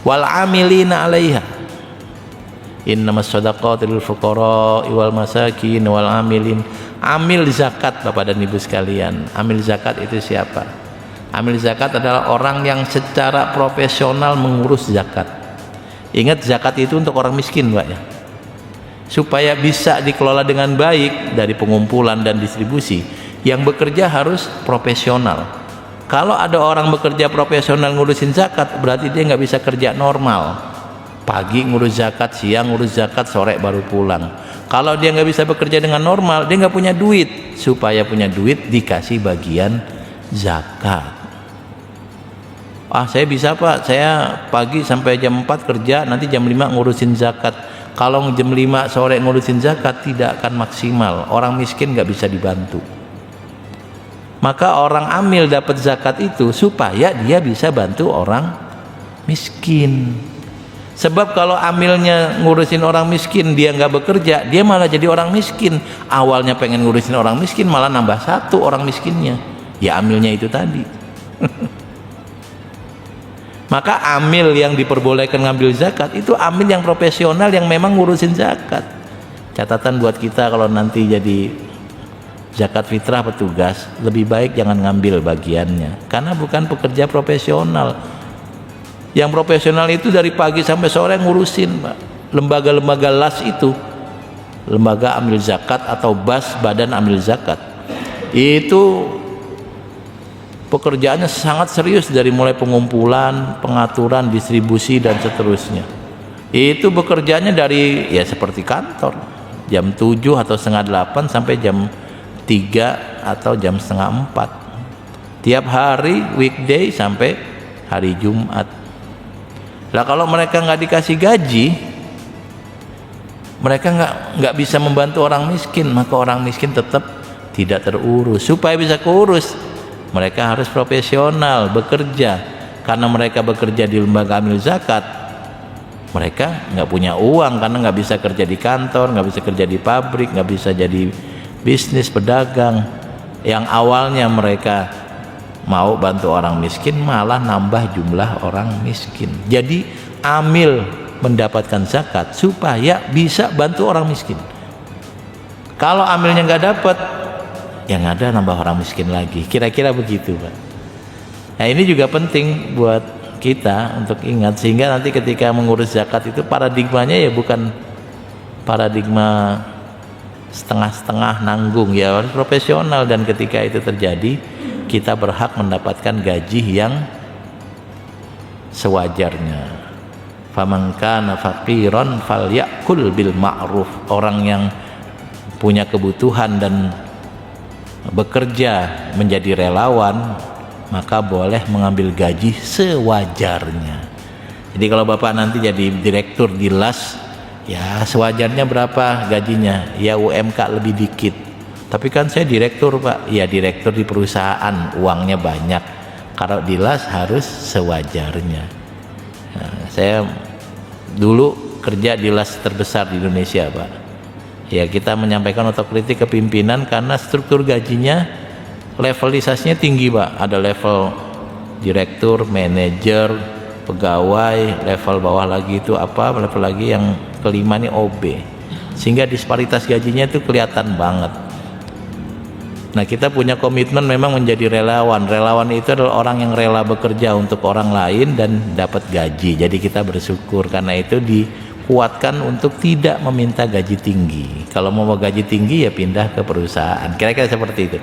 wal amilina 'alaiha. Innamas shadaqatu lil fuqara wal masakin wal amilin. Amil zakat, Bapak dan Ibu sekalian. Amil zakat itu siapa? Amil zakat adalah orang yang secara profesional mengurus zakat. Ingat, zakat itu untuk orang miskin, Pak ya. Supaya bisa dikelola dengan baik dari pengumpulan dan distribusi, yang bekerja harus profesional. Kalau ada orang bekerja profesional ngurusin zakat, berarti dia nggak bisa kerja normal. Pagi ngurus zakat, siang ngurus zakat, sore baru pulang. Kalau dia nggak bisa bekerja dengan normal, dia nggak punya duit. Supaya punya duit, dikasih bagian zakat. Saya bisa Pak, saya pagi sampai jam 4 kerja, nanti jam 5 ngurusin zakat. Kalau jam 5 sore ngurusin zakat, tidak akan maksimal. Orang miskin nggak bisa dibantu. Maka orang amil dapat zakat itu supaya dia bisa bantu orang miskin. Sebab kalau amilnya ngurusin orang miskin, dia nggak bekerja, dia malah jadi orang miskin. Awalnya pengen ngurusin orang miskin, malah nambah satu orang miskinnya. Ya amilnya itu tadi. Maka amil yang diperbolehkan ngambil zakat itu amil yang profesional, yang memang ngurusin zakat. Catatan buat kita kalau nanti jadi zakat fitrah petugas, lebih baik jangan ngambil bagiannya, karena bukan pekerja profesional. Yang profesional itu dari pagi sampai sore ngurusin, Pak. Lembaga-lembaga LAS itu, lembaga amil zakat atau BAS, badan amil zakat, itu pekerjaannya sangat serius, dari mulai pengumpulan, pengaturan, distribusi dan seterusnya. Itu bekerjanya dari ya seperti kantor, jam 7 atau setengah 8 sampai jam 3 atau jam setengah 4 tiap hari, weekday sampai hari Jumat. Lah kalau mereka nggak dikasih gaji, mereka nggak bisa membantu orang miskin, maka orang miskin tetap tidak terurus. Supaya bisa keurus, mereka harus profesional bekerja. Karena mereka bekerja di lembaga amil zakat, mereka nggak punya uang karena nggak bisa kerja di kantor, nggak bisa kerja di pabrik, nggak bisa jadi bisnis pedagang. Yang awalnya mereka mau bantu orang miskin, malah nambah jumlah orang miskin. Jadi amil mendapatkan zakat supaya bisa bantu orang miskin. Kalau amilnya nggak dapat, yang ada nambah orang miskin lagi. Kira-kira begitu, Pak. Nah ini juga penting buat kita untuk ingat, sehingga nanti ketika mengurus zakat itu paradigmanya ya bukan paradigma setengah-setengah nanggung, ya harus profesional. Dan ketika itu terjadi, kita berhak mendapatkan gaji yang sewajarnya. Faman kana faqiran falyakul bil ma'ruf. Orang yang punya kebutuhan dan bekerja menjadi relawan, maka boleh mengambil gaji sewajarnya. Jadi kalau Bapak nanti jadi direktur di LAS, ya sewajarnya berapa gajinya? Ya UMK lebih dikit. Tapi kan saya direktur, Pak. Ya direktur di perusahaan, uangnya banyak. Kalau di LAS harus sewajarnya. Nah, saya dulu kerja di LAS terbesar di Indonesia, Pak. Ya kita menyampaikan otokritik ke pimpinan karena struktur gajinya, levelisasinya tinggi, Pak. Ada level direktur, manajer, pegawai, level bawah lagi itu apa? Level lagi yang kelima nih OB. Sehingga disparitas gajinya itu kelihatan banget. Nah kita punya komitmen memang menjadi relawan. Relawan itu adalah orang yang rela bekerja untuk orang lain dan dapat gaji. Jadi kita bersyukur, karena itu dikuatkan untuk tidak meminta gaji tinggi. Kalau mau gaji tinggi ya pindah ke perusahaan. Kira-kira seperti itu.